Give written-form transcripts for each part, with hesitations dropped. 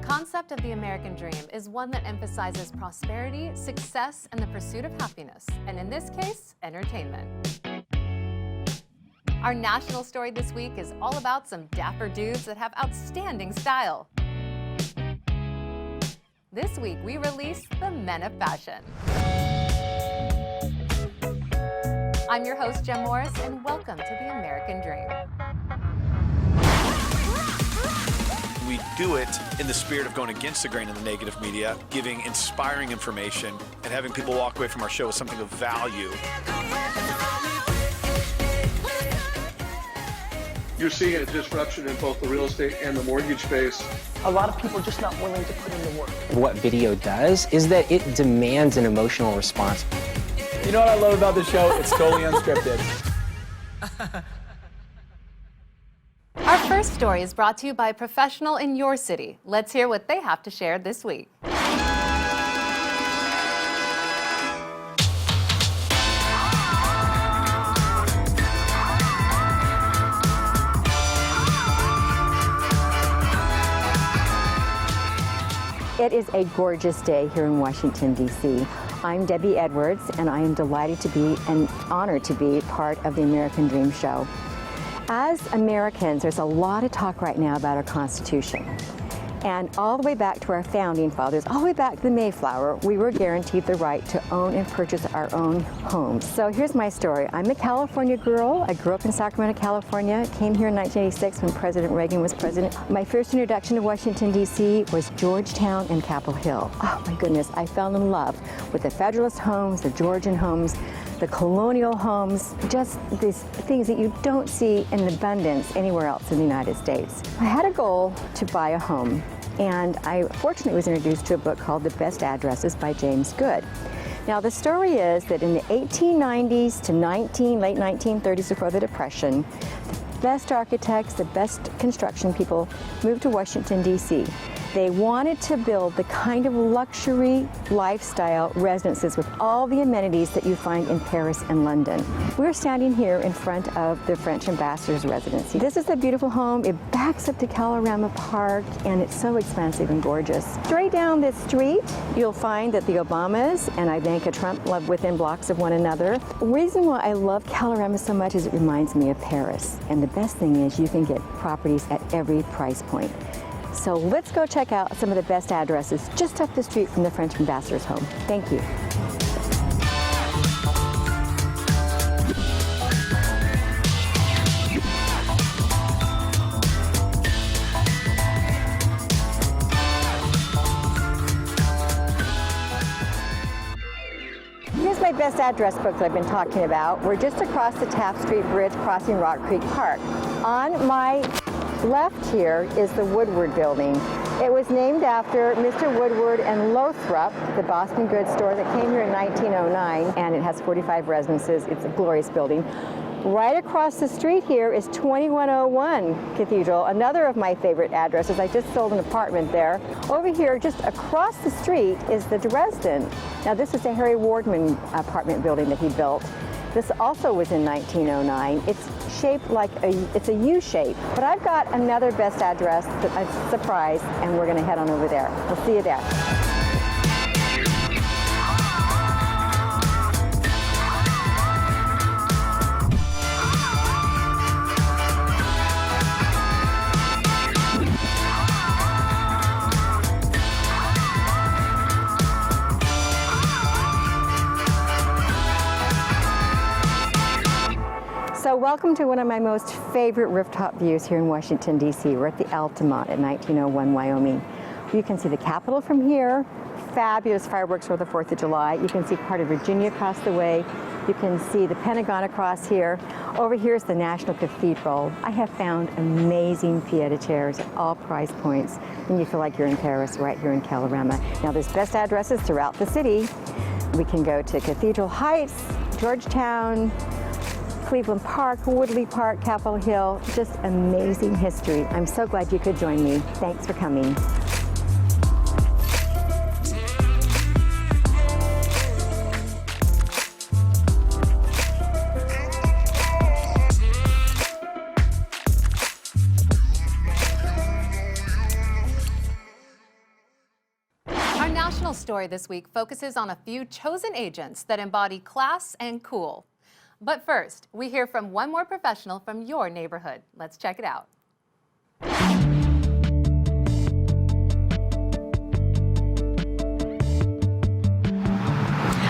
concept of the American dream is one that emphasizes prosperity, success, and the pursuit of happiness, and in this case, entertainment. Our national story this week is all about some dapper dudes that have outstanding style. This week, we release the Men of Fashion. I'm your host, Jem Morris, and welcome to the American Dream. We do it in the spirit of going against the grain in the negative media, giving inspiring information, and having people walk away from our show with something of value. You're seeing a disruption in both the real estate and the mortgage space. A lot of people are just not willing to put in the work. What video does is that it demands an emotional response. You know what I love about this show? It's totally unscripted. Our first story is brought to you by a professional in your city. Let's hear what they have to share this week. It is a gorgeous day here in Washington, D.C. I'm Debbie Edwards, and I am delighted to be and honored to be part of the American Dream Show. As Americans, there's a lot of talk right now about our Constitution. And all the way back to our founding fathers, all the way back to the Mayflower, we were guaranteed the right to own and purchase our own homes. So here's my story. I'm a California girl. I grew up in Sacramento, California. Came here in 1986 when President Reagan was president. My first introduction to Washington, D.C. was Georgetown and Capitol Hill. Oh my goodness, I fell in love with the Federalist homes, the Georgian homes, the colonial homes, just these things that you don't see in abundance anywhere else in the United States. I had a goal to buy a home, and I fortunately was introduced to a book called The Best Addresses by James Goode. Now the story is that in the 1890s to late 1930s before the Depression, the best architects, the best construction people moved to Washington, D.C. They wanted to build the kind of luxury lifestyle residences with all the amenities that you find in Paris and London. We're standing here in front of the French ambassador's residency. This is a beautiful home. It backs up to Kalorama Park, and it's so expansive and gorgeous. Straight down this street, you'll find that the Obamas and Ivanka Trump live within blocks of one another. The reason why I love Kalorama so much is it reminds me of Paris. And the best thing is you can get properties at every price point. So let's go check out some of the best addresses just up the street from the French ambassador's home. Thank you. Here's my best address book that I've been talking about. We're just across the Taft Street Bridge crossing Rock Creek Park. On my left here is the Woodward Building. It was named after Mr. Woodward and Lothrop, the Boston goods store that came here in 1909, and it has 45 residences. It's a glorious building. Right across the street here is 2101 Cathedral, another of my favorite addresses. I just sold an apartment there. Over here, just across the street, is the Dresden. Now this is a Harry Wardman apartment building that he built. This also was in 1909. It's shaped like it's a U shape. But I've got another best address that I'm surprised, and we're going to head on over there. We'll see you there. So welcome to one of my most favorite rooftop views here in Washington, D.C. We're at the Altamont in 1901, Wyoming. You can see the Capitol from here. Fabulous fireworks for the 4th of July. You can see part of Virginia across the way. You can see the Pentagon across here. Over here is the National Cathedral. I have found amazing pieta chairs at all price points, and you feel like you're in Paris right here in Kalorama. Now there's best addresses throughout the city. We can go to Cathedral Heights, Georgetown, Cleveland Park, Woodley Park, Capitol Hill. Just amazing history. I'm so glad you could join me. Thanks for coming. story this week focuses on a few chosen agents that embody class and cool. But first, we hear from one more professional from your neighborhood. Let's check it out.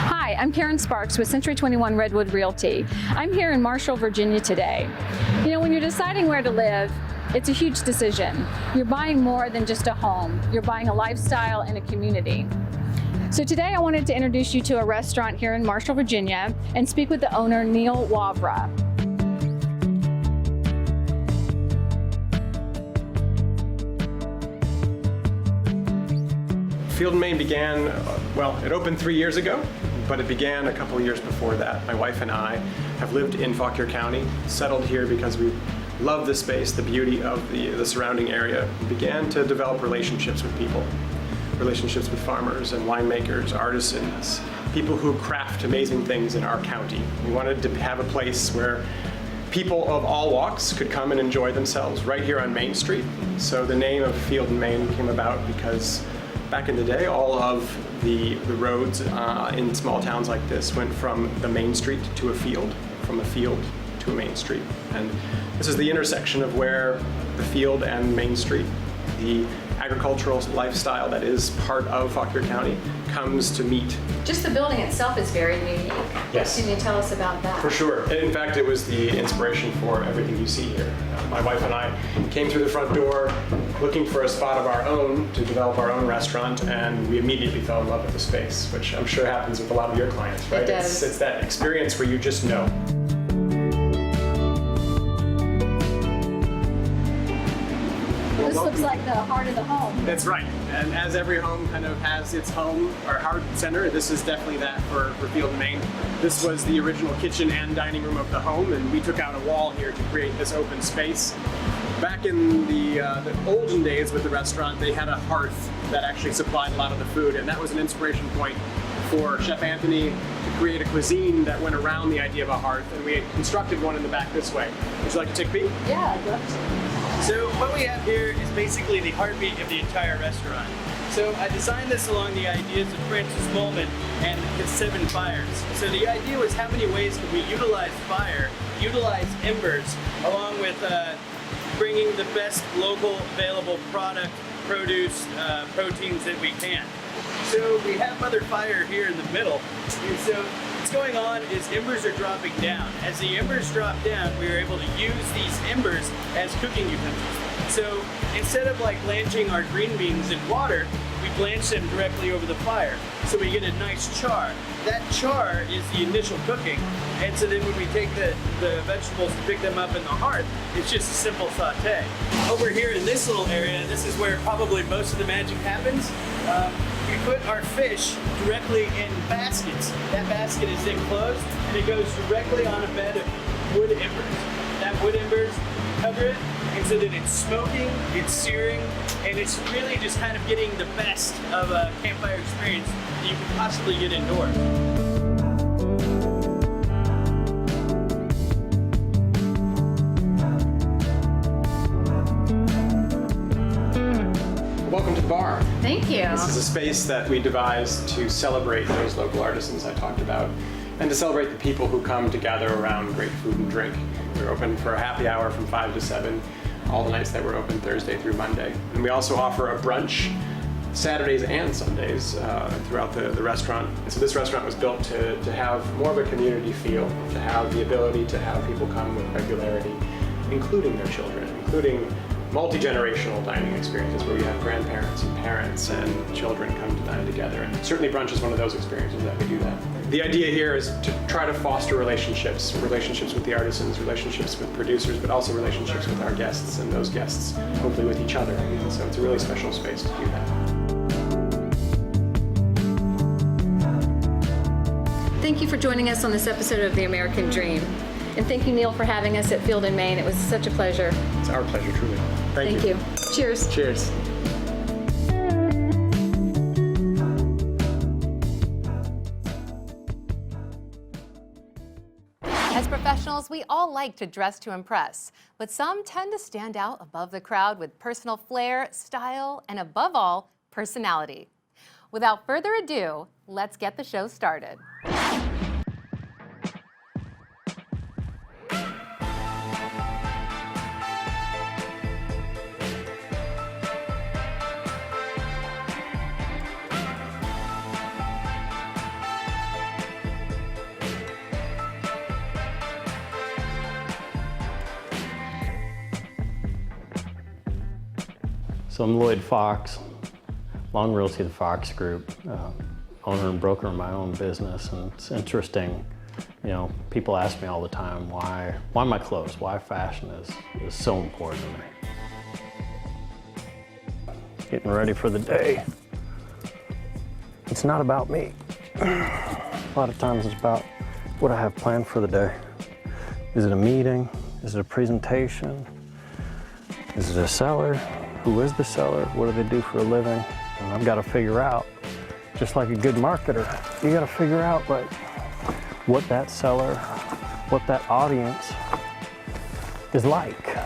Hi, I'm Karen Sparks with Century 21 Redwood Realty. I'm here in Marshall, Virginia today. You know, when you're deciding where to live, it's a huge decision. You're buying more than just a home. You're buying a lifestyle and a community. So today I wanted to introduce you to a restaurant here in Marshall, Virginia, and speak with the owner, Neil Wavra. Field & Main began, well, it opened 3 years ago, but it began a couple of years before that. My wife and I have lived in Fauquier County, settled here because we love the space, the beauty of the surrounding area. We began to develop relationships with people, relationships with farmers and winemakers, artisans, people who craft amazing things in our county. We wanted to have a place where people of all walks could come and enjoy themselves right here on Main Street. So the name of Field & Main came about because back in the day, all of the roads in small towns like this went from the main street to a field, from a field to a main street. And this is the intersection of where the field and Main Street, the agricultural lifestyle that is part of Fauquier County, comes to meet. Just the building itself is very unique. Yes. Can you tell us about that? For sure. In fact, it was the inspiration for everything you see here. My wife and I came through the front door looking for a spot of our own to develop our own restaurant, and we immediately fell in love with the space, which I'm sure happens with a lot of your clients, right? It does. It's that experience where you just know. This looks like the heart of the home. That's right. And as every home kind of has its home or heart center, this is definitely that for Field & Main. This was the original kitchen and dining room of the home, and we took out a wall here to create this open space. Back in the olden days with the restaurant, they had a hearth that actually supplied a lot of the food, and that was an inspiration point for Chef Anthony to create a cuisine that went around the idea of a hearth, and we had constructed one in the back this way. Would you like to take a peek? Yeah, I'd love to. So what we have here is basically the heartbeat of the entire restaurant. So I designed this along the ideas of Francis Molman and his 7 fires. So the idea was how many ways could we utilize fire, utilize embers, along with bringing the best local available product, produce, proteins that we can. So we have Mother Fire here in the middle, and so what's going on is embers are dropping down. As the embers drop down, we are able to use these embers as cooking utensils. So instead of like blanching our green beans in water, we blanch them directly over the fire. So we get a nice char. That char is the initial cooking. And so then when we take the vegetables and pick them up in the hearth, it's just a simple saute. Over here in this little area, this is where probably most of the magic happens. We put our fish directly in baskets. That basket is then closed and it goes directly on a bed of wood embers. That wood embers cover it, and so that it's smoking, it's searing, and it's really just kind of getting the best of a campfire experience that you can possibly get indoors. Welcome to the bar. Thank you. This is a space that we devised to celebrate those local artisans I talked about, and to celebrate the people who come to gather around great food and drink. We're open for a happy hour from 5 to 7, all the nights that we're open, Thursday through Monday. And we also offer a brunch Saturdays and Sundays throughout the restaurant. And so this restaurant was built to have more of a community feel, to have the ability to have people come with regularity, including their children, including multi-generational dining experiences where we have grandparents and parents and children come to dine together. And certainly brunch is one of those experiences that we do that. The idea here is to try to foster relationships with the artisans, relationships with producers, but also relationships with our guests and those guests, hopefully with each other. And so it's a really special space to do that. Thank you for joining us on this episode of The American Dream. And thank you, Neil, for having us at Field & Main. It was such a pleasure. It's our pleasure, truly. Thank you. Cheers. Cheers. As professionals, we all like to dress to impress, but some tend to stand out above the crowd with personal flair, style, and above all, personality. Without further ado, let's get the show started. So I'm Lloyd Fox, Long Realty, the Fox Group, owner and broker of my own business. And it's interesting, you know, people ask me all the time why my clothes, why fashion is so important to me. Getting ready for the day. It's not about me. A lot of times it's about what I have planned for the day. Is it a meeting? Is it a presentation? Is it a seller? Who is the seller? What do they do for a living? And I've got to figure out, just like a good marketer, you got to figure out like what that seller, what that audience is like.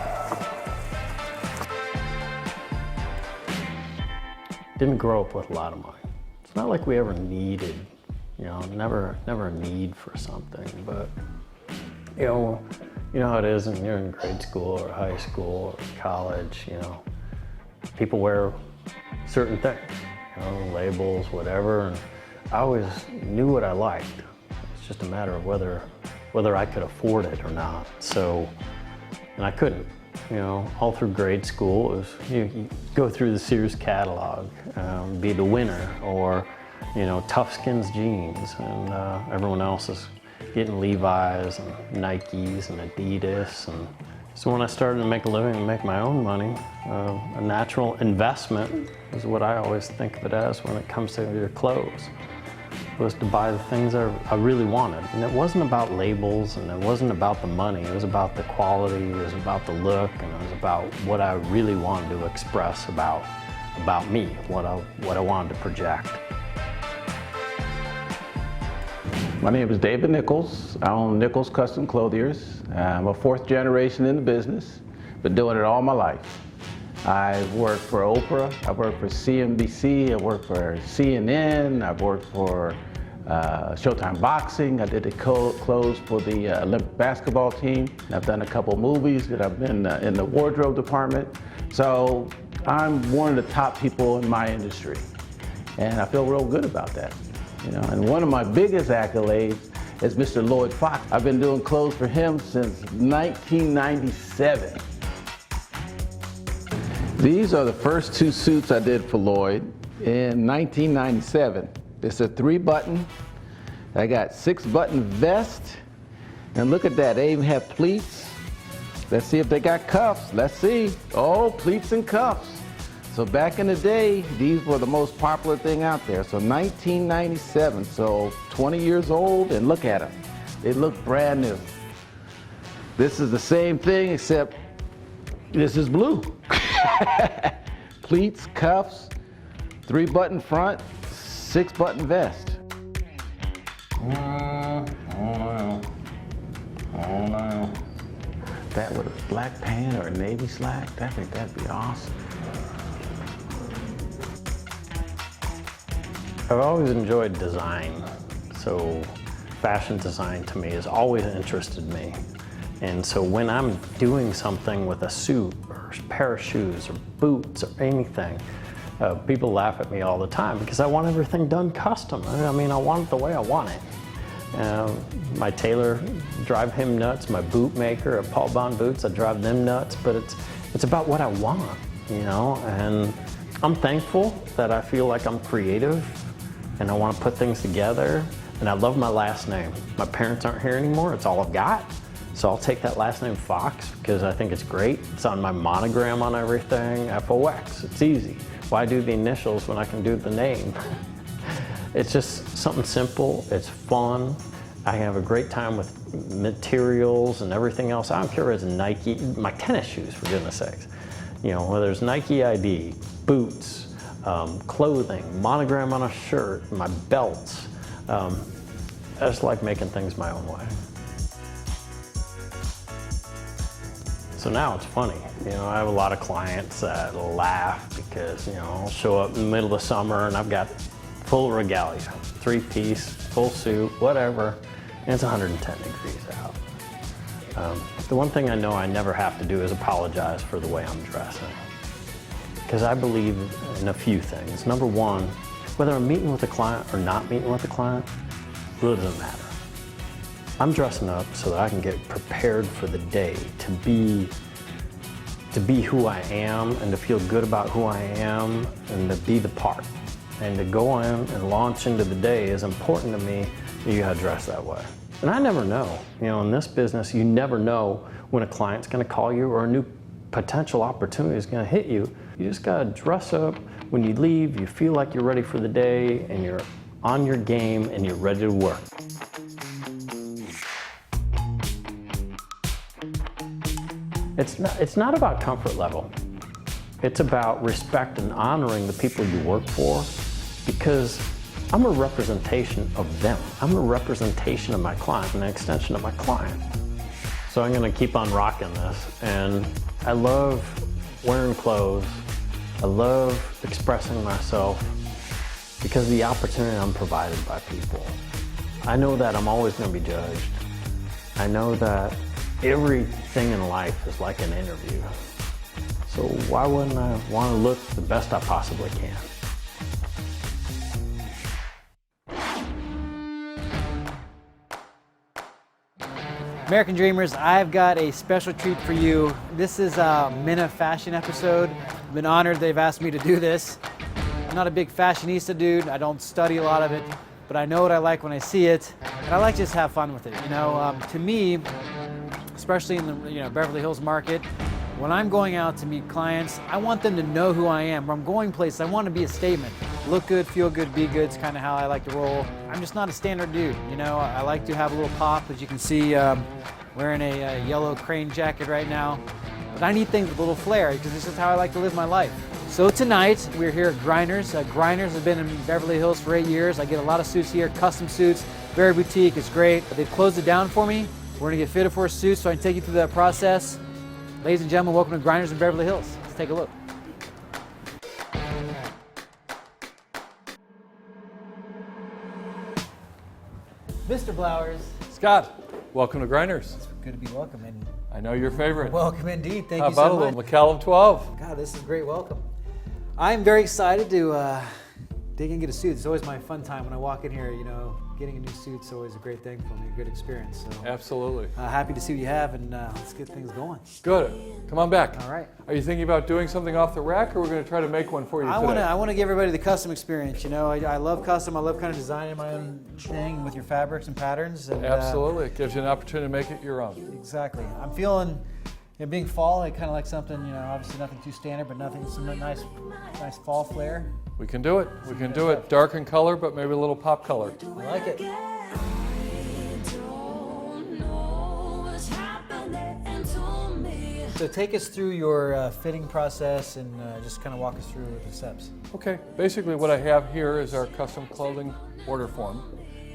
Didn't grow up with a lot of money. It's not like we ever needed, you know, never a need for something, but you know how it is when you're in grade school or high school or college, you know. People wear certain things, you know, labels, whatever, and I always knew what I liked. It's just a matter of whether I could afford it or not. So, and I couldn't, you know, all through grade school, it was, you go through the Sears catalog, be the winner, or, you know, Toughskins jeans, and everyone else is getting Levi's and Nikes and Adidas. And so when I started to make a living and make my own money, a natural investment is what I always think of it as when it comes to your clothes, was to buy the things I really wanted. And it wasn't about labels, and it wasn't about the money. It was about the quality, it was about the look, and it was about what I really wanted to express about me, what I wanted to project. My name is David Nichols. I own Nichols Custom Clothiers. I'm a fourth generation in the business, been doing it all my life. I've worked for Oprah, I've worked for CNBC, I've worked for CNN, I've worked for Showtime Boxing. I did the clothes for the Olympic basketball team. I've done a couple movies that I've been in the wardrobe department. So I'm one of the top people in my industry, and I feel real good about that. You know, and one of my biggest accolades is Mr. Lloyd Fox. I've been doing clothes for him since 1997. These are the first two suits I did for Lloyd in 1997. It's a 3-button. I got 6-button vest, and look at that, they even have pleats. Let's see if they got cuffs. Let's see. Oh, pleats and cuffs. So back in the day, these were the most popular thing out there. So 1997, so 20 years old, and look at them. They look brand new. This is the same thing, except this is blue. Pleats, cuffs, 3-button front, 6-button vest. Oh no. That with a black pant or a navy slack, I think that'd be awesome. I've always enjoyed design, so fashion design to me has always interested me. And so when I'm doing something with a suit or a pair of shoes or boots or anything, people laugh at me all the time because I want everything done custom. I mean, I want it the way I want it. My tailor, drive him nuts. My boot maker at Paul Bond Boots, I drive them nuts. But it's about what I want, you know. And I'm thankful that I feel like I'm creative, and I want to put things together. And I love my last name. My parents aren't here anymore. It's all I've got. So I'll take that last name Fox because I think it's great. It's on my monogram on everything, FOX. It's easy. Why do the initials when I can do the name? It's just something simple. It's fun. I have a great time with materials and everything else. I don't care if it's Nike, my tennis shoes, for goodness sakes. You know, whether it's Nike ID, boots, clothing, monogram on a shirt, my belts. I just like making things my own way. So now it's funny, you know, I have a lot of clients that laugh because, you know, I'll show up in the middle of the summer and I've got full regalia, 3-piece, full suit, whatever, and it's 110 degrees out. The one thing I know I never have to do is apologize for the way I'm dressing. Because I believe in a few things. Number one, whether I'm meeting with a client or not meeting with a client, really doesn't matter. I'm dressing up so that I can get prepared for the day, to be who I am and to feel good about who I am and to be the part. And to go in and launch into the day is important to me. You gotta dress that way. And I never know. You know, in this business, you never know when a client's gonna call you or a new potential opportunity is gonna hit you. You just gotta dress up. When you leave, you feel like you're ready for the day and you're on your game and you're ready to work. It's not about comfort level. It's about respect and honoring the people you work for, because I'm a representation of them. I'm a representation of my client and an extension of my client. So I'm gonna keep on rocking this. And I love wearing clothes. I love expressing myself because of the opportunity I'm provided by people. I know that I'm always gonna be judged. I know that everything in life is like an interview. So why wouldn't I want to look the best I possibly can? American Dreamers, I've got a special treat for you. This is a Men of Fashion episode. I've been honored they've asked me to do this. I'm not a big fashionista dude. I don't study a lot of it, but I know what I like when I see it, and I like to just have fun with it. You know, to me, especially in the Beverly Hills market, when I'm going out to meet clients, I want them to know who I am. When I'm going places, I want to be a statement. Look good, feel good, be good is kind of how I like to roll. I'm just not a standard dude, you know. I like to have a little pop, as you can see, wearing a yellow crane jacket right now. But I need things with a little flair, because this is how I like to live my life. So tonight, we're here at Grinders. Grinders has been in Beverly Hills for 8 years. I get a lot of suits here, custom suits, very boutique, it's great. They've closed it down for me. We're gonna get fitted for a suit, so I can take you through that process. Ladies and gentlemen, welcome to Grinders in Beverly Hills. Let's take a look. Mr. Blowers. Scott, welcome to Grinders. It's good to be welcome. And I know your favorite. Welcome indeed. Thank How you so about a much. little McCallum 12? God, this is a great welcome. I'm very excited to dig in and get a suit. It's always my fun time when I walk in here. You know, getting a new suit's always a great thing for me, a good experience. So Absolutely. Happy to see what you have, and let's get things going. Good. Come on back. All right. Are you thinking about doing something off the rack, or we're going to try to make one for you today? I want to give everybody the custom experience. You know, I love custom. I love kind of designing my own thing with your fabrics and patterns. And, Absolutely. It gives you an opportunity to make it your own. Exactly. I'm feeling, being fall, I kind of like something, obviously nothing too standard, but some nice fall flair. We can do it. We can do it. Dark in color, but maybe a little pop color. I like it. So take us through your fitting process and just kind of walk us through the steps. Okay. Basically what I have here is our custom clothing order form,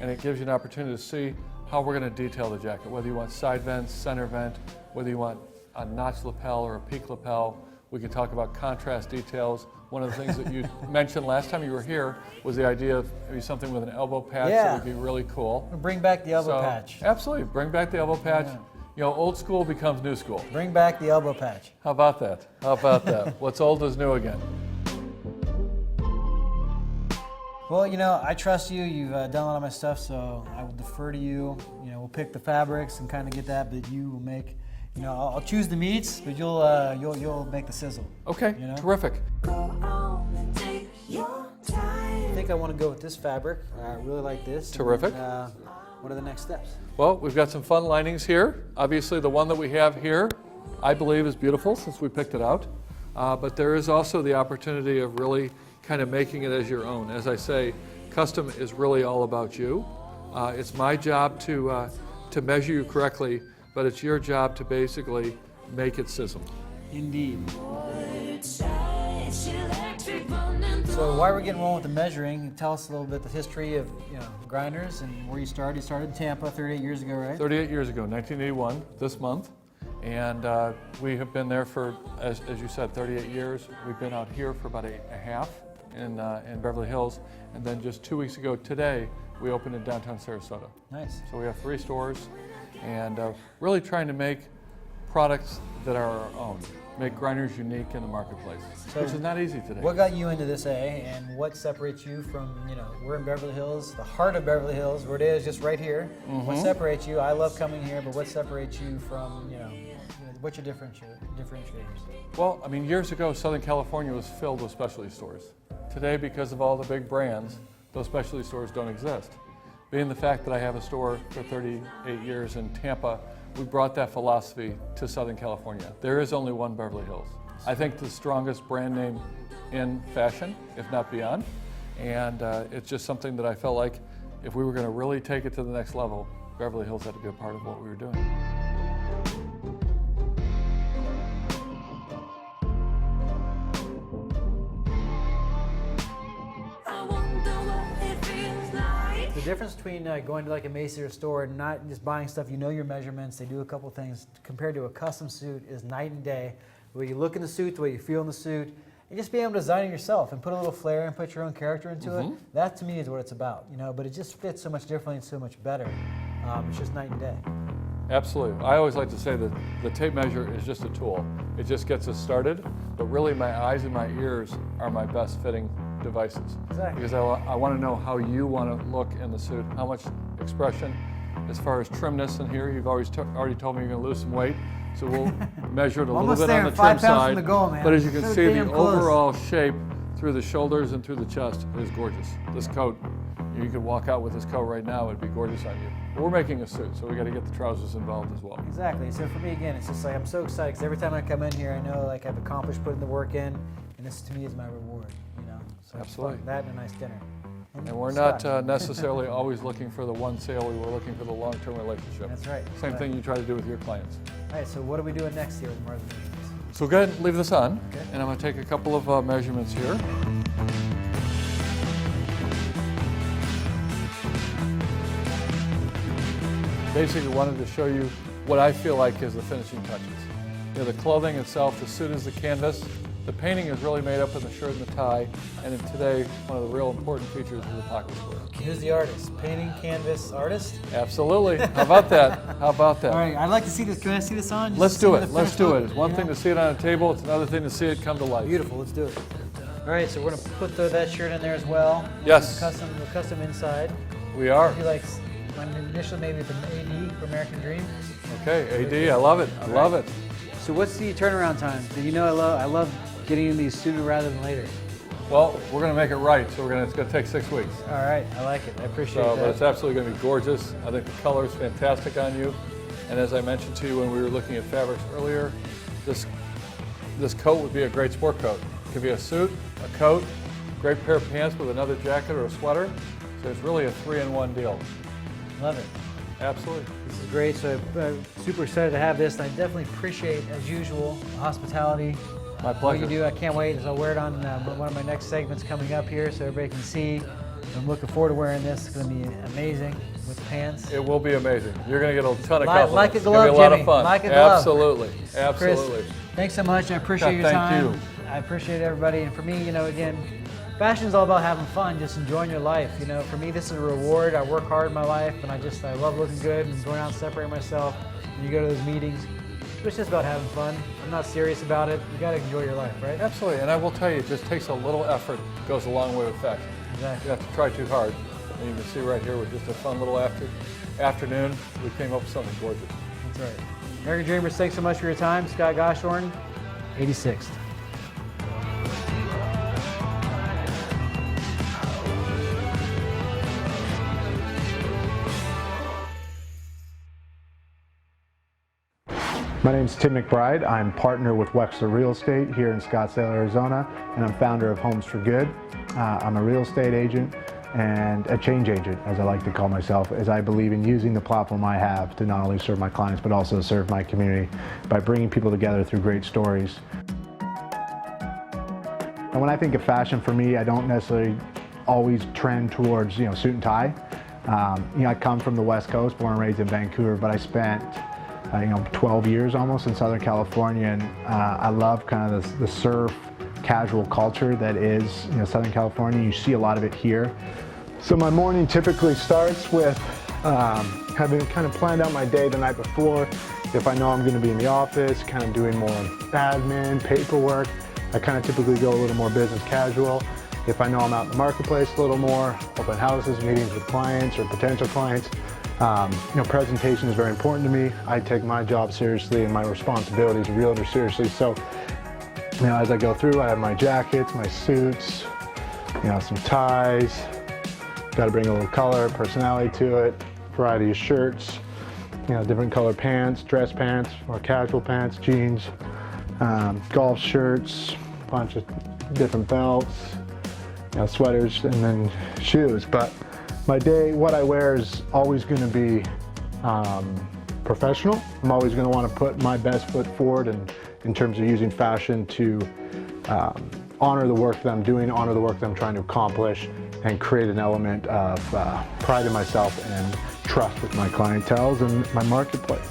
and it gives you an opportunity to see how we're going to detail the jacket, whether you want side vents, center vent, whether you want a notch lapel or a peak lapel. We can talk about contrast details. One of the things that you mentioned last time you were here was the idea of maybe something with an elbow patch that would be really cool. Bring back the elbow patch. Absolutely, bring back the elbow patch. Yeah. You know, old school becomes new school. Bring back the elbow patch. How about that? How about that? What's old is new again. Well, I trust you. You've done a lot of my stuff, so I will defer to you. We'll pick the fabrics and kind of get that, but you will make. I'll choose the meats, but you'll make the sizzle. Okay, terrific. I think I want to go with this fabric. I really like this. Terrific. And, what are the next steps? Well, we've got some fun linings here. Obviously, the one that we have here, I believe, is beautiful since we picked it out. But there is also the opportunity of really kind of making it as your own. As I say, custom is really all about you. It's my job to measure you correctly, but it's your job to basically make it sizzle. Indeed. So while we're getting rolling with the measuring, tell us a little bit the history of Grinders and where you started. You started in Tampa 38 years ago, right? 38 years ago, 1981, this month. And we have been there for, as you said, 38 years. We've been out here for about 8.5. in Beverly Hills, and then just 2 weeks ago today, we opened in downtown Sarasota. Nice. So we have 3 stores, and really trying to make products that are our own, make grinders unique in the marketplace, which is not easy today. What got you into this, and what separates you from, we're in Beverly Hills, the heart of Beverly Hills, where it is, just right here. What separates you? I love coming here, but what separates you from, what's your differentiators? Well, I mean, years ago, Southern California was filled with specialty stores. Today, because of all the big brands, those specialty stores don't exist. Being the fact that I have a store for 38 years in Tampa, we brought that philosophy to Southern California. There is only one Beverly Hills. I think the strongest brand name in fashion, if not beyond. And it's just something that I felt like if we were going to really take it to the next level, Beverly Hills had to be a part of what we were doing. The difference between going to like a Macy's or store and not just buying stuff, your measurements, they do a couple things, compared to a custom suit is night and day. The way you look in the suit, the way you feel in the suit, and just being able to design it yourself and put a little flair and put your own character into it, that to me is what it's about, but it just fits so much differently and so much better. It's just night and day. Absolutely. I always like to say that the tape measure is just a tool. It just gets us started, but really my eyes and my ears are my best fitting devices. Exactly. Because I want to know how you want to look in the suit, how much expression, as far as trimness in here. You've already told me you're going to lose some weight, so we'll measure it a little bit on the trim side. From the goal, man. But as you can so see, the close. overall shape through the shoulders and through the chest is gorgeous. This coat, you could walk out with this coat right now, it'd be gorgeous on you. But we're making a suit, so we got to get the trousers involved as well. Exactly. So for me, again, it's just like I'm so excited because every time I come in here, I know like I've accomplished putting the work in, and this to me is my reward. So absolutely. That and a nice dinner. And we're not necessarily always looking for the one sale. We were looking for the long-term relationship. That's right. Same thing you try to do with your clients. All right. So what are we doing next here with more of the measurements? So go ahead and leave this on, okay. And I'm going to take a couple of measurements here. Basically wanted to show you what I feel like is the finishing touches. The clothing itself, the suit is the canvas. The painting is really made up in the shirt and the tie, and then today, one of the real important features is the pocket square. Who's the artist? Painting, canvas, artist? Absolutely. How about that? How about that? All right, I'd like to see this. Can I see this on? Let's do it. Let's do it. It's one thing to see it on a table. It's another thing to see it come to life. Beautiful. Let's do it. All right, so we're going to put that shirt in there as well. Yes. The custom inside. We are. Would you like initially maybe with an AD for American Dream? Okay, AD. I love it. I love it. So what's the turnaround time? I love getting in these sooner rather than later. Well, we're going to make it right, so it's going to take 6 weeks. All right, I like it. I appreciate that. But it's absolutely going to be gorgeous. I think the color is fantastic on you. And as I mentioned to you when we were looking at fabrics earlier, this coat would be a great sport coat. It could be a suit, a coat, great pair of pants with another jacket or a sweater. So it's really a 3-in-1 deal. Love it. Absolutely. This is great. So I'm super excited to have this. And I definitely appreciate, as usual, the hospitality. My pleasure. What you do, I can't wait. I'll wear it on one of my next segments coming up here so everybody can see. I'm looking forward to wearing this. It's going to be amazing with pants. It will be amazing. You're going to get a ton of compliments. Like a glove, it's going to be a lot Jimmy. of fun. Like a glove. Absolutely. Absolutely. Chris, thanks so much. I appreciate your time. Thank you. I appreciate everybody. And for me, again, fashion is all about having fun, just enjoying your life. For me, this is a reward. I work hard in my life, and I love looking good and going out and separating myself. And you go to those meetings. It's just about having fun. I'm not serious about it. You got to enjoy your life, right? Absolutely, and I will tell you, it just takes a little effort. It goes a long way with fashion. Exactly. You have to try too hard. And you can see right here with just a fun little afternoon, we came up with something gorgeous. That's right. American Dreamers, thanks so much for your time. Scott Goshorn, 86th. My name is Tim McBride. I'm partner with Wexler Real Estate here in Scottsdale, Arizona, and I'm founder of Homes for Good. I'm a real estate agent and a change agent, as I like to call myself, as I believe in using the platform I have to not only serve my clients, but also serve my community by bringing people together through great stories. And when I think of fashion, for me, I don't necessarily always trend towards, suit and tie. I come from the West Coast, born and raised in Vancouver, but I spent 12 years almost in Southern California, and I love kind of the surf casual culture that is, you know, Southern California. You see a lot of it here. So my morning typically starts with having kind of planned out my day the night before. If I know I'm going to be in the office, kind of doing more admin, paperwork, I kind of typically go a little more business casual. If I know I'm out in the marketplace a little more, open houses, meetings with clients or potential clients, you know, presentation is very important to me. I take my job seriously and my responsibility as a realtor seriously. So, you know, as I go through, I have my jackets, my suits, you know, some ties. Got to bring a little color, personality to it. Variety of shirts, you know, different color pants, dress pants, more casual pants, jeans, golf shirts, a bunch of different belts, you know, sweaters, and then shoes. But my day, what I wear is always going to be professional. I'm always going to want to put my best foot forward in terms of using fashion to honor the work that I'm doing, honor the work that I'm trying to accomplish, and create an element of pride in myself and trust with my clientele and my marketplace.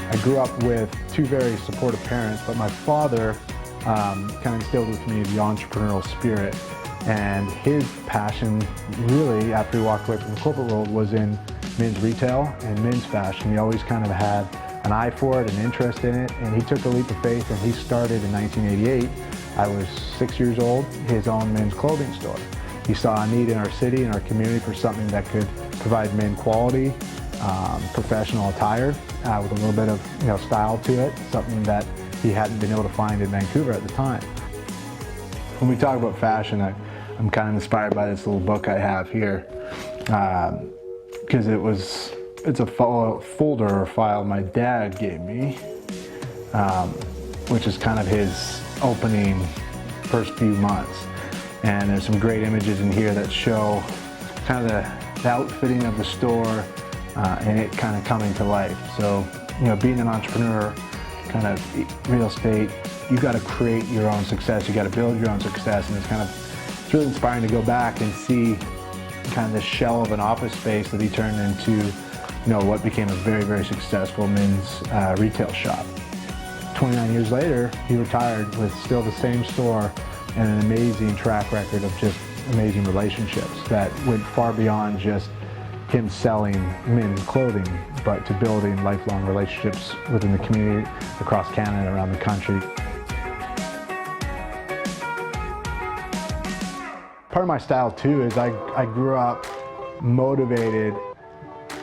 I grew up with two very supportive parents, but my father kind of instilled with me the entrepreneurial spirit, and his passion really, after he walked away from the corporate world, was in men's retail and men's fashion. He always kind of had an eye for it, an interest in it, and he took a leap of faith and he started in 1988. I was 6 years old, his own men's clothing store. He saw a need in our city and our community for something that could provide men quality, professional attire with a little bit of, you know, style to it, something that he hadn't been able to find in Vancouver at the time. When we talk about fashion, I'm kind of inspired by this little book I have here, because it's a folder or file my dad gave me, which is kind of his opening first few months. And there's some great images in here that show kind of the outfitting of the store and it kind of coming to life. So, you know, being an entrepreneur, kind of real estate, you got to create your own success. You got to build your own success, and it's really inspiring to go back and see kind of the shell of an office space that he turned into, you know, what became a very, very successful men's retail shop. 29 years later, he retired with still the same store and an amazing track record of just amazing relationships that went far beyond just him selling men's clothing, but to building lifelong relationships within the community across Canada and around the country. Part of my style too is I grew up motivated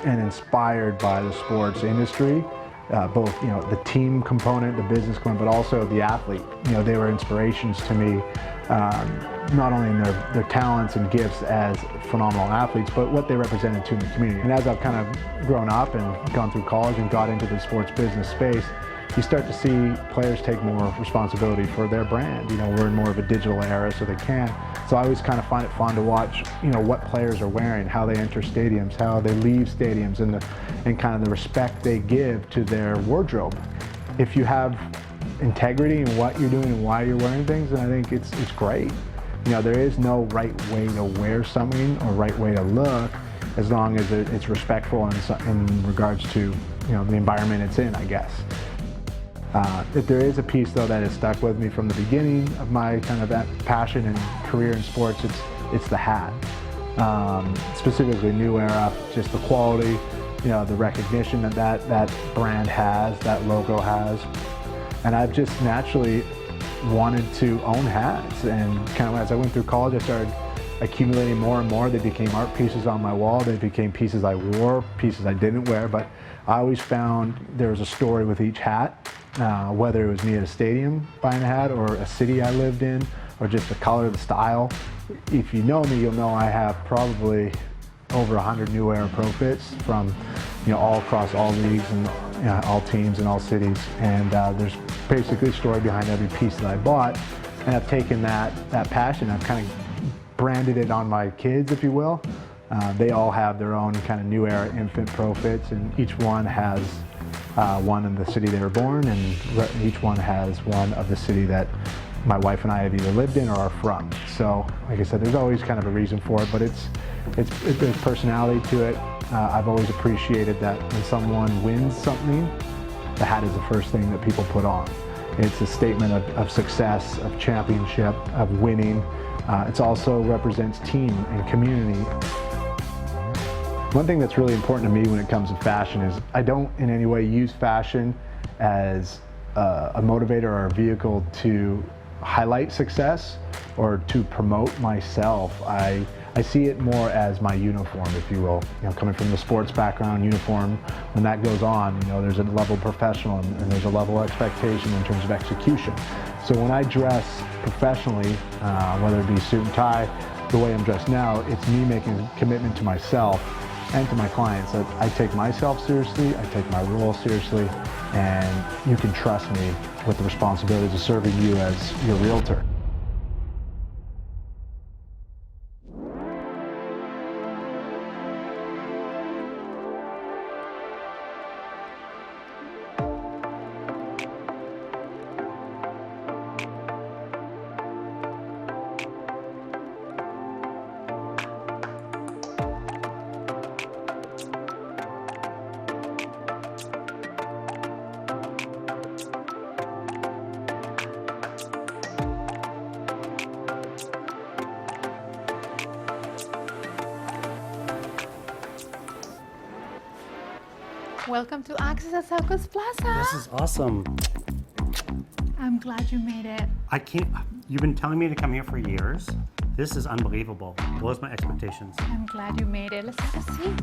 and inspired by the sports industry. Both, you know, the team component, the business component, but also the athlete. You know, they were inspirations to me, not only in their talents and gifts as phenomenal athletes, but what they represented to the community. And as I've kind of grown up and gone through college and got into the sports business space, you start to see players take more responsibility for their brand. You know, we're in more of a digital era, so they can. So I always kind of find it fun to watch, you know, what players are wearing, how they enter stadiums, how they leave stadiums, and kind of the respect they give to their wardrobe. If you have integrity in what you're doing and why you're wearing things, then I think it's great. You know, there is no right way to wear something or right way to look, as long as it's respectful in regards to, you know, the environment it's in, I guess. If there is a piece though that has stuck with me from the beginning of my kind of that passion and career in sports, it's the hat. Specifically New Era, just the quality, you know, the recognition that brand has, that logo has. And I've just naturally wanted to own hats, and kind of as I went through college, I started accumulating more and more. They became art pieces on my wall. They became pieces I wore, pieces I didn't wear, but I always found there was a story with each hat, whether it was me at a stadium buying a hat, or a city I lived in, or just the color, the style. If you know me, you'll know I have probably over 100 New Era Pro Fits from, you know, all across all leagues and, you know, all teams and all cities. And there's basically a story behind every piece that I bought. And I've taken that passion, I've kind of branded it on my kids, if you will. They all have their own kind of New Era infant Pro Fits, and each one has one in the city they were born, and each one has one of the city that my wife and I have either lived in or are from. So, like I said, there's always kind of a reason for it, but there's personality to it. I've always appreciated that when someone wins something, the hat is the first thing that people put on. It's a statement of success, of championship, of winning. It also represents team and community. One thing that's really important to me when it comes to fashion is I don't in any way use fashion as a motivator or a vehicle to highlight success or to promote myself. I see it more as my uniform, if you will. You know, coming from the sports background, uniform, when that goes on, you know, there's a level of professional and there's a level of expectation in terms of execution. So when I dress professionally, whether it be suit and tie, the way I'm dressed now, it's me making a commitment to myself and to my clients that I take myself seriously, I take my role seriously, and you can trust me with the responsibilities of serving you as your realtor. Welcome to Access at Southcoast Plaza. This is awesome. I'm glad you made it. I can't, you've been telling me to come here for years. This is unbelievable. Blows my expectations. I'm glad you made it. Let's have a seat.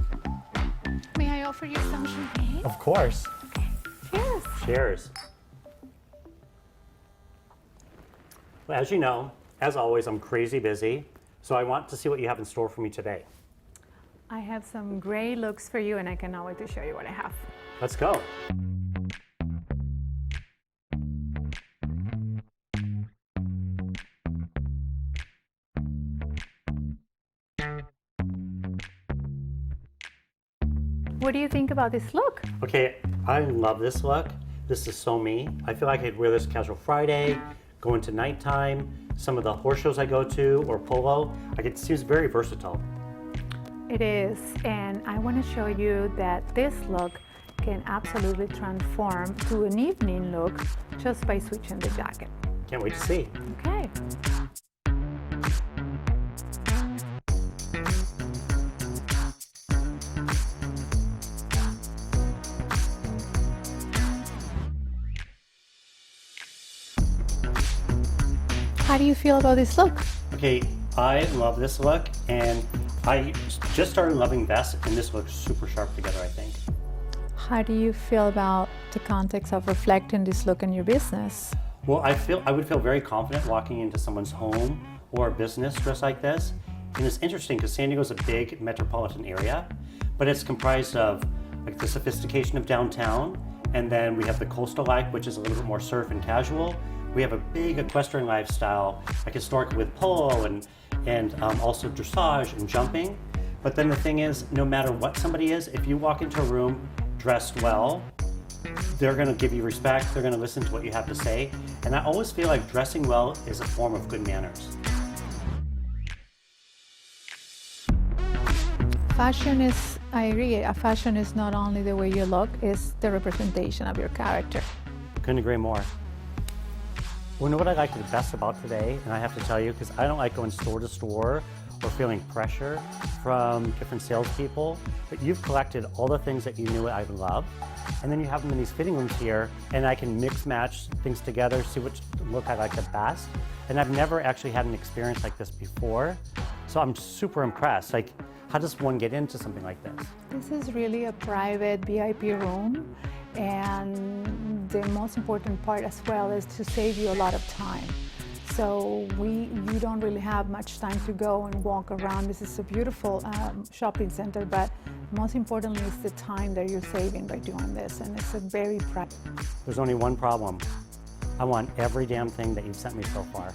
May I offer you some champagne? Of course. Okay. Cheers. Cheers. Well, as you know, as always, I'm crazy busy, so I want to see what you have in store for me today. I have some great looks for you, and I cannot wait to show you what I have. Let's go. What do you think about this look? Okay, I love this look. This is so me. I feel like I'd wear this casual Friday, go into nighttime, some of the horse shows I go to, or polo. Like, it seems very versatile. It is, and I want to show you that this look can absolutely transform to an evening look just by switching the jacket. Can't wait to see. Okay. How do you feel about this look? Okay, I love this look, and I just started loving vests, and this looks super sharp together, I think. How do you feel about the context of reflecting this look in your business? Well, I would feel very confident walking into someone's home or business dressed like this. And it's interesting because San Diego's a big metropolitan area, but it's comprised of like the sophistication of downtown, and then we have the coastal life, which is a little bit more surf and casual. We have a big equestrian lifestyle, like historic with polo and also dressage and jumping. But then the thing is, no matter what somebody is, if you walk into a room dressed well, they're gonna give you respect, they're gonna listen to what you have to say. And I always feel like dressing well is a form of good manners. Fashion is, I agree, fashion is not only the way you look, it's the representation of your character. Couldn't agree more. Well, you know what I liked the best about today, and I have to tell you, because I don't like going store to store or feeling pressure from different salespeople, but you've collected all the things that you knew I love, and then you have them in these fitting rooms here, and I can mix match things together, see which look I like the best. And I've never actually had an experience like this before, so I'm super impressed. Like, how does one get into something like this? This is really a private VIP room, and the most important part as well is to save you a lot of time. So you don't really have much time to go and walk around. This is a beautiful shopping center, but most importantly is the time that you're saving by doing this, and it's a very private. There's only one problem. I want every damn thing that you've sent me so far.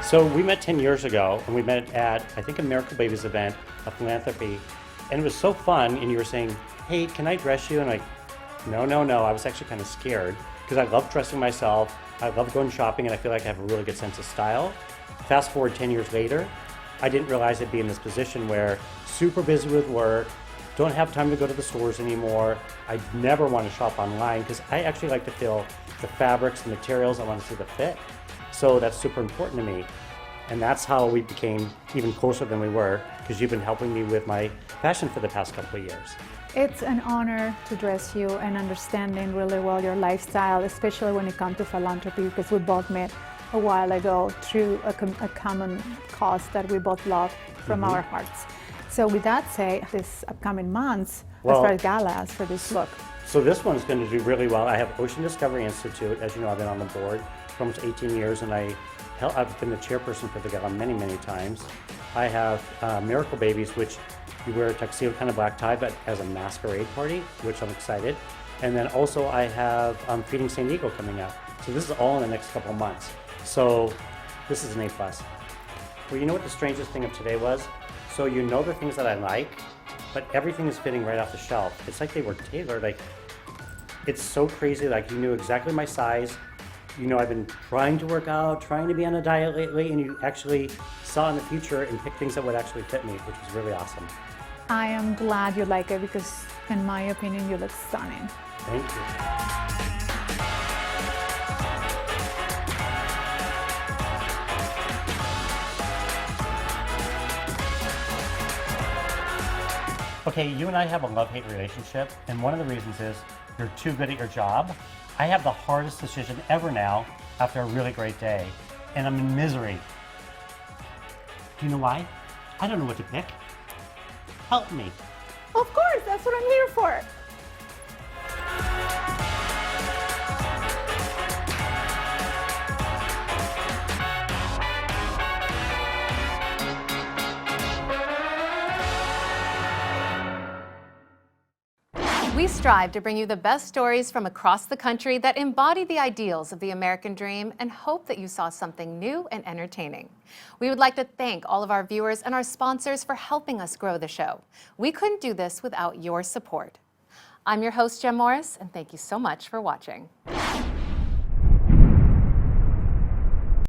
So we met 10 years ago, and we met at, I think, a Miracle Babies event, a philanthropy, and it was so fun, and you were saying, hey, can I dress you? And I'm like, no. I was actually kind of scared, because I love dressing myself, I love going shopping, and I feel like I have a really good sense of style. Fast forward 10 years later, I didn't realize I'd be in this position where super busy with work, don't have time to go to the stores anymore. I never want to shop online because I actually like to feel the fabrics, the materials, I want to see the fit. So that's super important to me. And that's how we became even closer than we were, because you've been helping me with my fashion for the past couple of years. It's an honor to dress you and understanding really well your lifestyle, especially when it comes to philanthropy, because we both met a while ago through a common cause that we both love from our hearts. So with that said, this upcoming months, as far as galas for this look. So this one's going to do really well. I have Ocean Discovery Institute. As you know, I've been on the board for almost 18 years, and I've been the chairperson for the gala many, many times. I have Miracle Babies, which you wear a tuxedo, kind of black tie, but as a masquerade party, which I'm excited. And then also I have Feeding San Diego coming up. So this is all in the next couple months. So this is an A+. Well, you know what the strangest thing of today was? So you know the things that I like, but everything is fitting right off the shelf. It's like they were tailored. Like, it's so crazy. Like, you knew exactly my size. You know, I've been trying to work out, trying to be on a diet lately, and you actually saw in the future and picked things that would actually fit me, which was really awesome. I am glad you like it because, in my opinion, you look stunning. Thank you. Okay, you and I have a love-hate relationship, and one of the reasons is you're too good at your job. I have the hardest decision ever now after a really great day, and I'm in misery. Do you know why? I don't know what to pick. Help me. Of course, that's what I'm here for. We strive to bring you the best stories from across the country that embody the ideals of the American dream and hope that you saw something new and entertaining. We would like to thank all of our viewers and our sponsors for helping us grow the show. We couldn't do this without your support. I'm your host, Jem Morris, and thank you so much for watching.